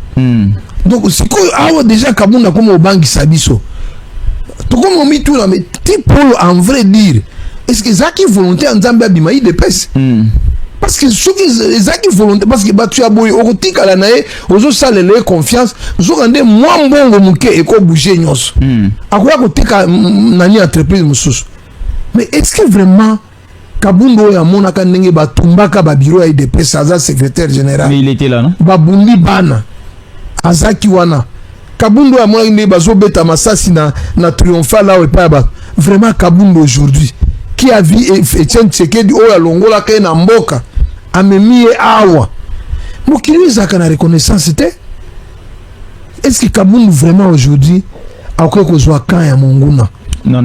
Donc c'est quoi awa déjà Kabunda comme au bangi sabiso. To comme on mit tout là mais type en vrai dire est-ce que Zaki volonté en Zambie abima il dépêche. Parce que ceux qui Zaki volonté parce que batu aboy otika la nae ozo salele confiance zo rende moi mbongo muke eko bouger nyos akoya kotika nani entreprise mususu mais est-ce que vraiment Kabundo ya monaka ndenge batumbaka ba bureau ya IDPS aza secrétaire général mais il était là non babundi bana azaki wana Kabundo ya monaka ndenge bazo beta masasi na triomphal là pas ba vraiment Kabundo aujourd'hui qui a vu Etienne Tshisekedi oyo alongola ka na mboka amemi awa mokili ezaka na reconnaissance te. Est-ce que Kabundu vraiment aujourd'hui akoki kozwa kan ya monguna? Non.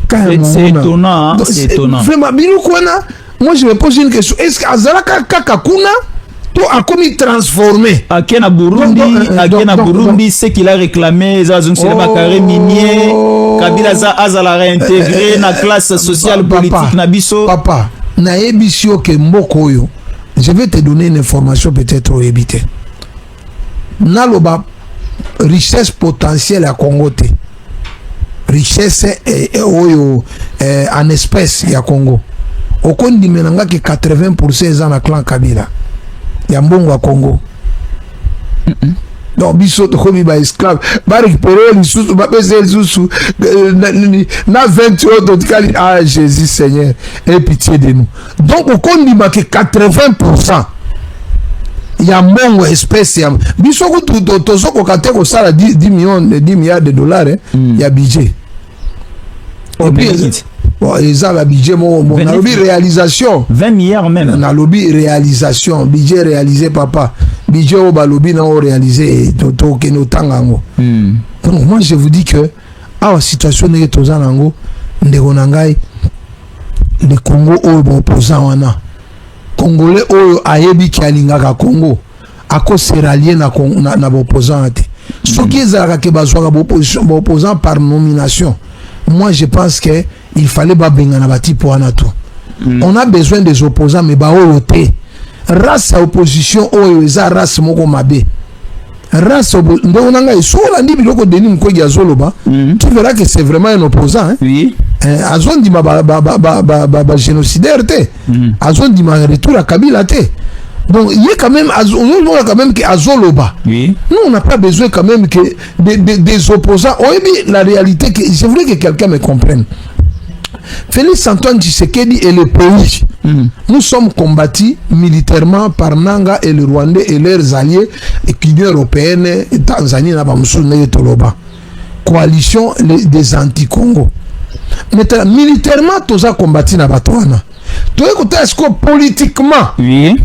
C'est étonnant, c'est étonnant. Vraiment biloko wana moi je me pose une question, est-ce que azalaka kaka kuna to a commis transformé akena Burundi ce qu'il a réclamé zazung c'est ba carré minier Kabila azala réintégré na classe sociale politique na biso papa na ebisio ke mboko yo. Je vais te donner une information peut-être au éviter. Naloba richesse potentielle à Congo te. Richesse en espèces ya Congo. Okondi menanga ke 80% za na clan Kabila. Ya mbongo à Congo. Donc biso to komi ba esclave ba récupérer les sous ba peser les sous na 20 autres tikali Jésus Seigneur aie pitié de nous. Donc on dit que 80% ya mbongo espèce ya biso ko to so ko kate ko sala 10 milliards de dollars ya budget. Bon, ils ont la budget, mon lobby réalisation. 20 milliards même. Na lobby réalisation, budget réalisé, papa. Budget au lobby n'a pas réalisé, toto que nous tangango. Donc moi je vous dis que à la situation n'est que tozanango, ndegonangai, le Congo au opposant wana. Congolais au ayebi ki alingaka Congo, ako seralien na opposant ate. Ce qui est à ke bazwa opposant par nomination. Moi je pense que il fallait pas benga na bati pour anato. On a besoin des opposants mais ba oyote. Race à opposition oyo eza race moko mabe. Race ndo nanga iso la ndi biloko deni mkogi azoloba. Tu verras que c'est vraiment un opposant hein. Oui. Azon di ba génocidaire te. Azon di ma retour à Kabila te. Donc il y a quand même que azoloba. Oui. Nous on n'a pas besoin quand même que des opposants. Oh, la réalité que je voulais que quelqu'un me comprenne. Félix Antoine Tshisekedi et le pays. Nous sommes combattus militairement par Nanga et le Rwandais et leurs alliés, et l'Union européenne, et Tanzanie, et Toloba. Coalition des anti-Congo. Maintenant, militairement, tous a combattu na Batouana. Tout écoutez, est-ce que politiquement, oui,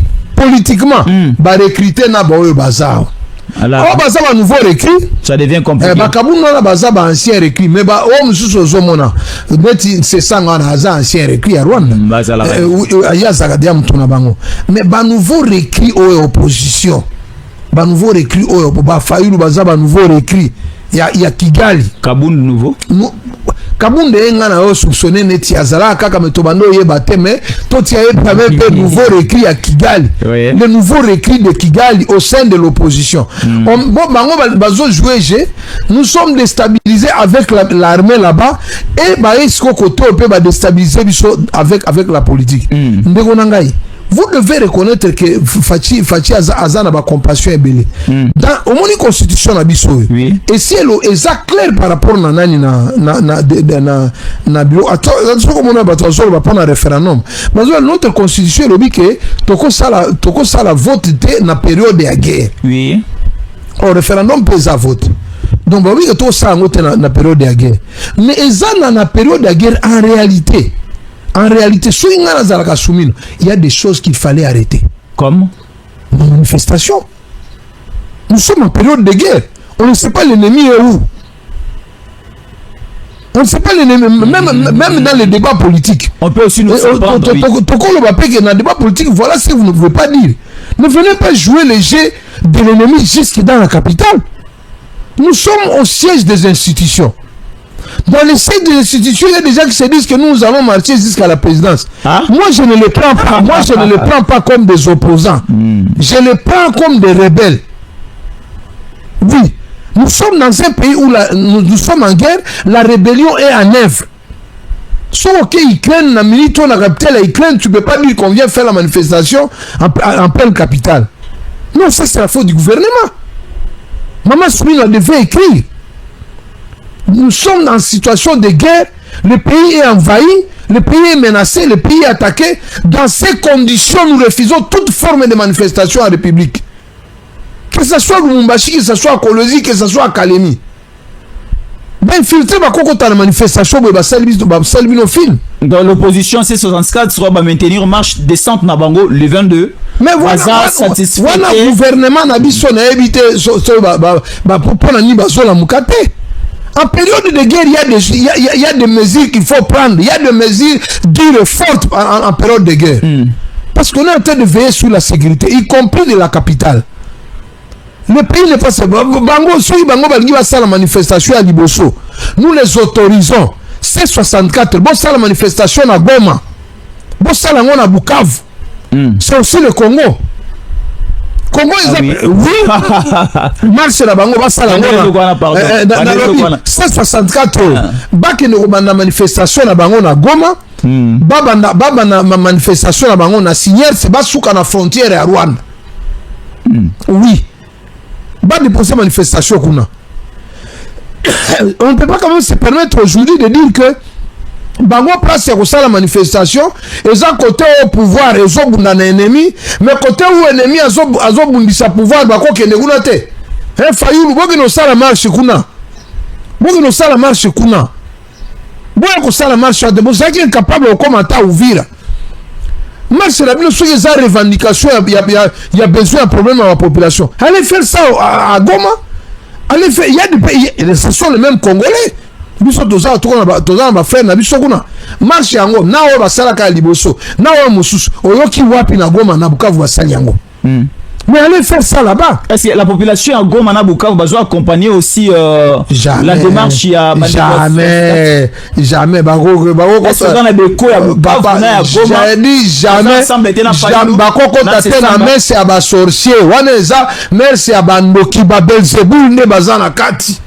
bah recruter na baoyo bazao. Alors, baza ba nouveau recrut, ça devient compliqué. Ba kabuna na baza ba ancien recrut, mais ba o mususu zomona. Beti c'est ça ngana aza ancien recrut ya Rwanda. Baza la. Ya zagadia mutuna bango. Mais ba nouveau recrut o opposition. Ba nouveau recrut o ba Fayulu baza ba nouveau recrut ya Kigali. Kabundu nouveau. Kabunde ngana yo soupçonné neti azala kaka metobando yeba te mais to tia pas même peu nouveau recrut à Kigali. Oui. Le nouveau recrut de Kigali au sein de l'opposition. Bon bango bazo jouer jeu, nous sommes déstabilisés avec l'armée là-bas et ba esko koto peut ba déstabiliser biso avec la politique. Ndeko nangai vous devez reconnaître que Fachi Azana ba compassion ebele. Dans au moins constitution na biso. Oui. Et si elle est clair par rapport na nani na bureau. Attention comme on a battu sur va prendre un référendum. Mais notre constitution le dit que toko sala vote na période de guerre. Oui. Au référendum peut ça vote. Donc bah oui que tout ça ngote na période de guerre. Mais ezana na période de guerre en réalité, il y a des choses qu'il fallait arrêter. Comme la manifestation. Nous sommes en période de guerre. On ne sait pas l'ennemi est où. On ne sait pas l'ennemi, même dans les débats politiques. On peut aussi nous surprendre. Dans le débat politique, voilà ce que vous ne pouvez pas dire. Ne venez pas jouer les jeux de l'ennemi jusque dans la capitale. Nous sommes au siège des institutions. Dans les sièges des institutions, il y a des gens qui se disent que nous allons marcher jusqu'à la présidence. Ah? Moi, je ne les prends pas. Moi, je ne les prends pas comme des opposants. Je les prends comme des rebelles. Oui. Nous sommes dans un pays où nous sommes en guerre. La rébellion est en œuvre. Sauf que Ukraine, la militaire, on a capté la Ukraine, tu ne peux pas dire qu'on vient faire la manifestation en pleine capitale. Non, ça c'est la faute du gouvernement. Maman Soumina devait écrire. Nous sommes dans une situation de guerre, le pays est envahi, le pays est menacé, le pays est attaqué. Dans ces conditions, nous refusons toute forme de manifestation en République. Que ce soit à Lumumbashi, que ce soit à Kolosi, que ce soit à Kalemi. Ben filtrer ma cocotte à la manifestation, dans l'opposition, C64 sera maintenir marche descente na bango le 22. Mais voilà, le gouvernement n'a pas évité pour la Nibasola Mukate. En période de guerre, il y a des mesures qu'il faut prendre. Il y a des mesures dures et fortes en période de guerre. Parce qu'on est en train de veiller sur la sécurité, y compris de la capitale. Le pays n'est pas... Bango va faire la manifestation à Liboso. Nous les autorisons. C64, bon ça la manifestation à Goma. Bon ça la à Bukavu. C'est aussi le Congo. Congo, oui, marche la bango, basa la C64, baki ne na manifestation na bango na Goma, baba na manifestation na bango na Sinière, c'est basuka na frontière à Rwanda. Oui, ba déposer manifestation kuna. On ne peut pas quand même se permettre aujourd'hui de dire que bango place ya kosala manifestation eza côté au pouvoir ezobunda na ennemi mais côté où ennemi azobundisa pouvoir bakokende kuna te fayulu boki no sala marche kuna boya kosala marche de bozaki incapable okomata Uvira marche la bino soki eza revendication ya besoin ya problème à la population allez faire ça à Goma, allez faire, il y a des pays, ce sont les mêmes Congolais. Biso toza ba frère na biso kuna marche yango na o basala ka liboso na o mususu oyoki wapi na Goma na Bukavu basali yango. Mais allez faire ça là-bas. Est-ce que la population à Goma na Bukavu va accompagner aussi la démarche à jamais est-ce que dans les déco ya Bukavu na Goma j'ai dit jamais bakoko tate na messe ya ba sorcier wana eza messe ya bandoki ba Belzebul ne bazana kati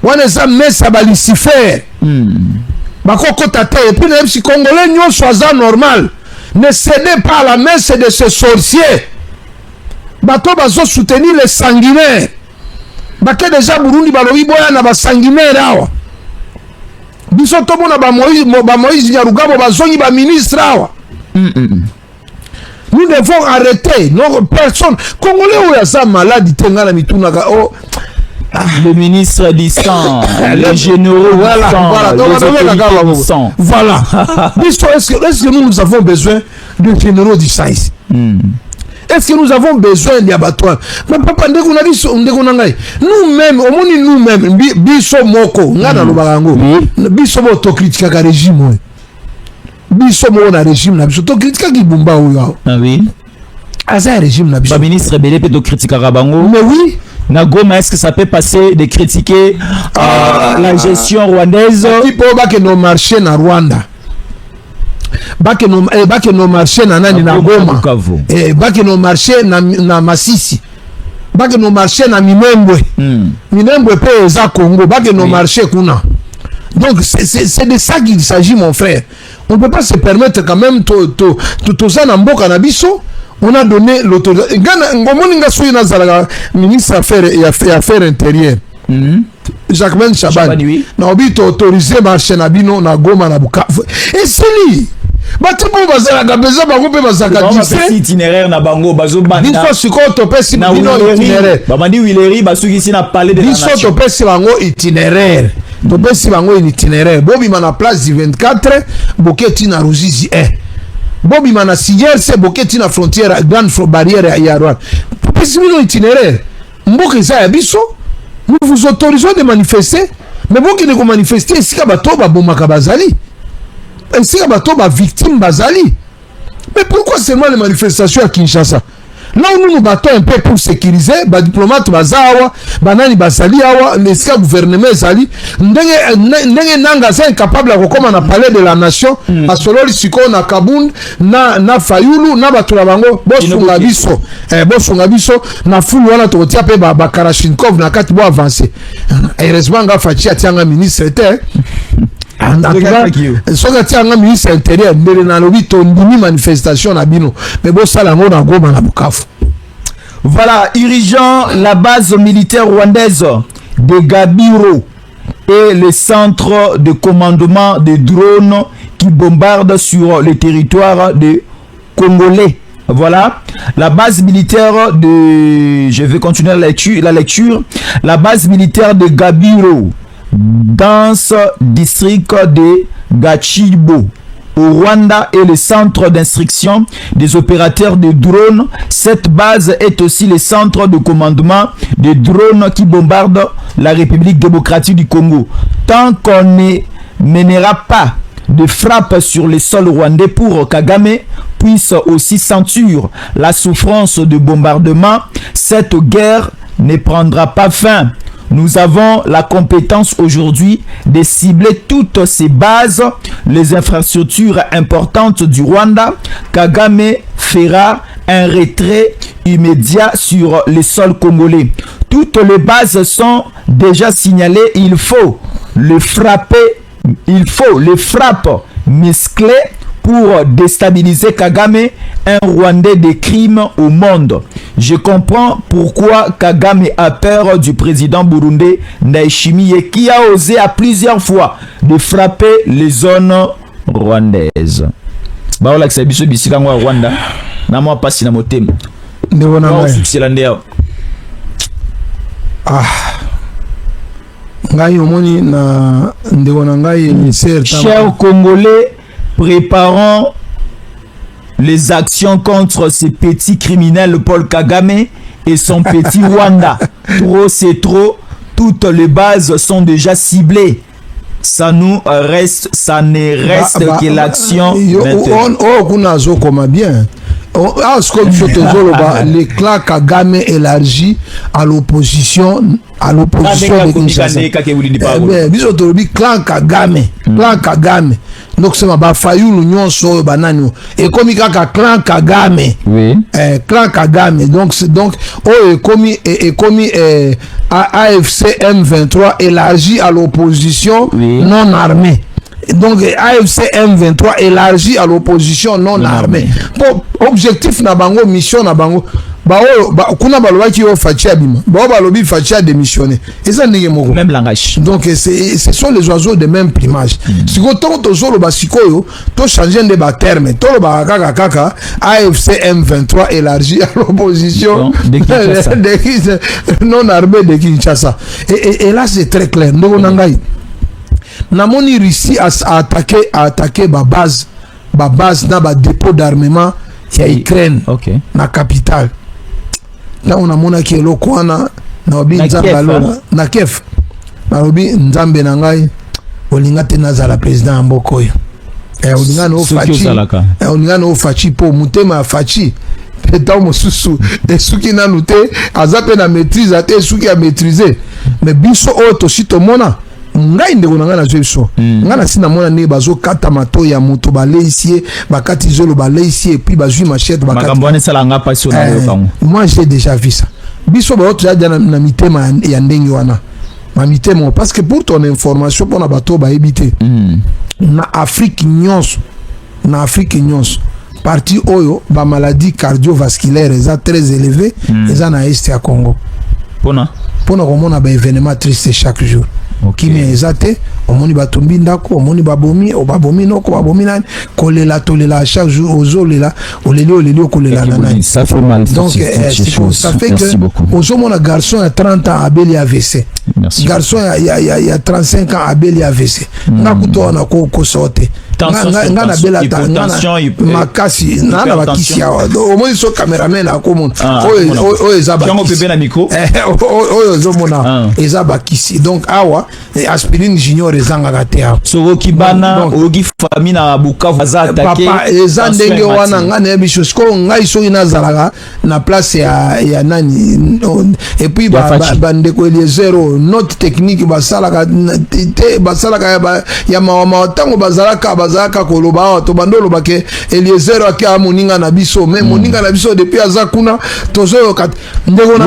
wana eza messe ya ba Lucifer bakoko tate et puis les Congolais nyo soza normal. Ne cédez pas à la messe de ces sorciers. Bato bazo soutenir les sanguinaires. Baké déjà Burundi balobi boya na ba sanguinaire awa. Biso tomo na ba Moïse Nyarugabo bazongi ba ministre awa. Nous devons arrêter. Non, personne. Congolais ou yasa malade tenga na mitunaka. Oh. Le ministre distant, les généraux distant. Voilà. Est-ce que nous avons besoin de généraux distants ici? Est-ce que nous avons besoin d'abattoirs? Mais papa, nous-mêmes, nous-mêmes, biso moko, ngana lobarango, biso mo autocritique ka régime. Biso mo na régime na biso autocritique ki bumba oyo. Ah oui. Asa régime na biso. Le ministre belé peut autocritique Rabango. Mais oui. Na Goma, est-ce que ça peut passer de critiquer la gestion rwandaise? Tipo bake no marché na Rwanda. Bake no marché na nani na Goma. Bake no marché na Masisi. Bake no marché na Minembwe. Minembwe pe za Congo. Bake no marché kuna. Donc c'est de ça qu'il s'agit mon frère. On ne peut pas se permettre quand même tout ça dans mboka na biso. On a donné l'autorisation. Ngomoninga soyi na zalaka ministre affaires intérieures. Jacquemaine Chaban. Na obi autoriser marché na bino na Goma na Bukavu. Et c'est lui. Bati po bazalaka beza bango pe bazalaka itinéraire na bango bazo banda. Biso siko topesi bino itinéraire. Babandi Wileri basuki si na parler de la nation. Biso topesi bango itinéraire. Topesi bango itinéraire. Bobi mana place du 24 boketi na Ruzizi 1. Bobi mana Siguer c'est boketi na frontière grande barrière ya Rwanda. Topesi bino itinéraire. Mboka za ya biso. Nous vous autorisons de manifester, mais vous qui ne manifestez, si vous avez bomaka bazali, si vous avez victime bazali. Mais pourquoi seulement les manifestations à Kinshasa? Là où nous nous battons un peu pour sécuriser, les diplomates bazawa, banani bazali awa, les gouvernements zali, ndenge nanga c'est incapable de comme on a parlé de la nation, à Sololi siko na Kabound, na Fayulu, na batula bango, bosunga biso, na fulu wana to tia pe ba Karashinkov na kati bo avancer. Heureusement nga fachi atianga ministre était soki atianga ministre intérieur mbele na lobi tondimi manifestation na bino mais bosala yango na Goma na Bukavu. Voilà, dirigeant la base militaire rwandaise de Gabiro et le centre de commandement des drones qui bombardent sur le territoire de Congolais. Voilà, la base militaire de... Je vais continuer la lecture. La base militaire de Gabiro dans ce district de Gachibo au Rwanda et le centre d'instruction des opérateurs de drones. Cette base est aussi le centre de commandement des drones qui bombardent la République démocratique du Congo. Tant qu'on ne mènera pas de frappe sur le sol rwandais pour Kagame puisse aussi sentir la souffrance de bombardement, cette guerre ne prendra pas fin. Nous avons la compétence aujourd'hui de cibler toutes ces bases, les infrastructures importantes du Rwanda. Kagame fera un retrait immédiat sur le sol congolais. Toutes les bases sont déjà signalées. Il faut les frapper. Il faut les frappes musclées pour déstabiliser Kagame, un Rwandais des crimes au monde. Je comprends pourquoi Kagame a peur du président burundais Ndayishimiye qui a osé à plusieurs fois de frapper les zones rwandaises. Baola kisabiso bisika ngwa Rwanda na mwa pasi na motema. Ndebo na ngai. Ngai omoni na ndebo na ngai Chers Congolais, préparons les actions contre ces petits criminels Paul Kagame et son petit Rwanda. Trop c'est trop, toutes les bases sont déjà ciblées. Ça ne reste que l'action maintenant. Les clans Kagame élargi à l'opposition de Kinshasa. Clan Kagame. Donc c'est ma Fayulu nyonso banani et comme clan Kagame. Oui. Clan Kagame. Donc AFC M23 élargi à l'opposition non armée. Donc AFC M23 élargi à l'opposition non armée. Pour objectif na bango, mission na bango. Kuna baloba ki yo fachi abima. Balobi fachi a démissionné. Et ça n'est pas même langage. Donc ce sont les oiseaux de même plumage. Si vous avez basikoyo, to changer de terme. To kaka AFC M23 élargi à l'opposition non armée de Kinshasa. Et là c'est très clair. Ndoko nangai. Namoni Russie a attaqué ma base dans ma dépôt d'armement ya Ukraine na capitale. Là on a mona ki eloko wana na obi nzamba na Kiev. Na obi nzambe na ngai olinga te nazala président mbokoyo. Olinga no fachi. Olinga no fachi po mutema fachi. Pétant mosusu esuki na nute azape na maîtrise ate esuki a maîtriser. Mais biso auto si to mona ngai ndeko na nga na zeso nga na sina mona ne bazo kata mato ya moto baleisie bakati zolo baleisie et puis bazui machette bakati moi j'ai déjà vu ça biso ba autre ya na mitema ya ndenge wana ma mitema parce que pour ton information pour na bato ba ebité na Afrique nyonso na Afrique nyonso partie oyo ba maladie cardiovasculaire eza très élevé eza na est ya Congo pona komona ba événement triste chaque jour. Okay. Kimi ezate omoni batumbi ndako omoni babomi noko babomi nani kolela tolela chaque jour ozolela oleli kolela nani ça fait mal. Donc ça fait que ozomona garçon à 30 ans abeli AVC. Merci. Garçon il y a 35 ans abeli AVC. Nakuto na ko sorte ngana bela makasi nana bakisi ya omoni so cameraman akomona oyo ezaba na micro oyo ozomona ezaba kisi donc awa aspirine junior ezanga te awa so kibana ogi famille na Bukavu aza attaqué papa eza ndenge wana ngana ya biso sko ngai so inazalaka na place ya nani et puis bandeko Eliezero note technique basalaka ya mama tango bazalaka koloba to bandolo bake Eliezero aka moninga na biso mais moninga na biso depuis azakuna tozo ndeko na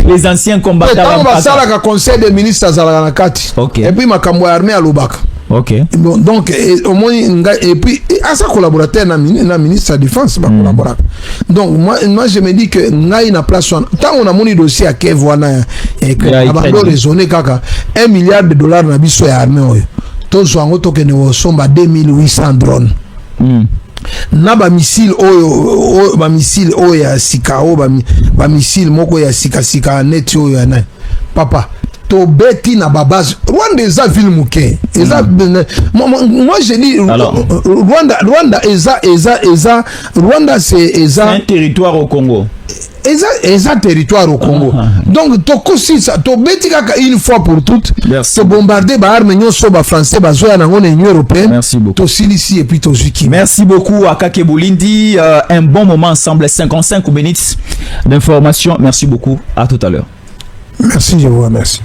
les anciens combattants basalaka conseil des ministres azalaka na kati et puis makambo ya armée alobaka. Ok. Bon, donc au moins et puis à sa collaborateur na ministre de la défense ba collaborer. Donc moi je me dis que ngai na place tant on a moni dossier à Kev wana et que abando raisonner kaka 1 milliard de dollars na biso ya armée oyo. To zwango to ke ne somba 2800 drones. Na ba missile oyo ya sika o ba missile moko ya sika net oyo ya na papa to beti na babase Rwanda eza ville muke eza moi je dis Rwanda c'est un territoire au Congo. Eza territoire au Congo. Donc tokosi ça to beti kaka une fois pour toutes to bombarder ba arme nyonso ba français ba zoya na ngone Union européenne. Merci beaucoup. To silisi et puis to zuki. Merci beaucoup à Kake Bolindi, un bon moment ensemble, 55 minutes d'information. Merci beaucoup, à tout à l'heure. Merci, je vous remercie.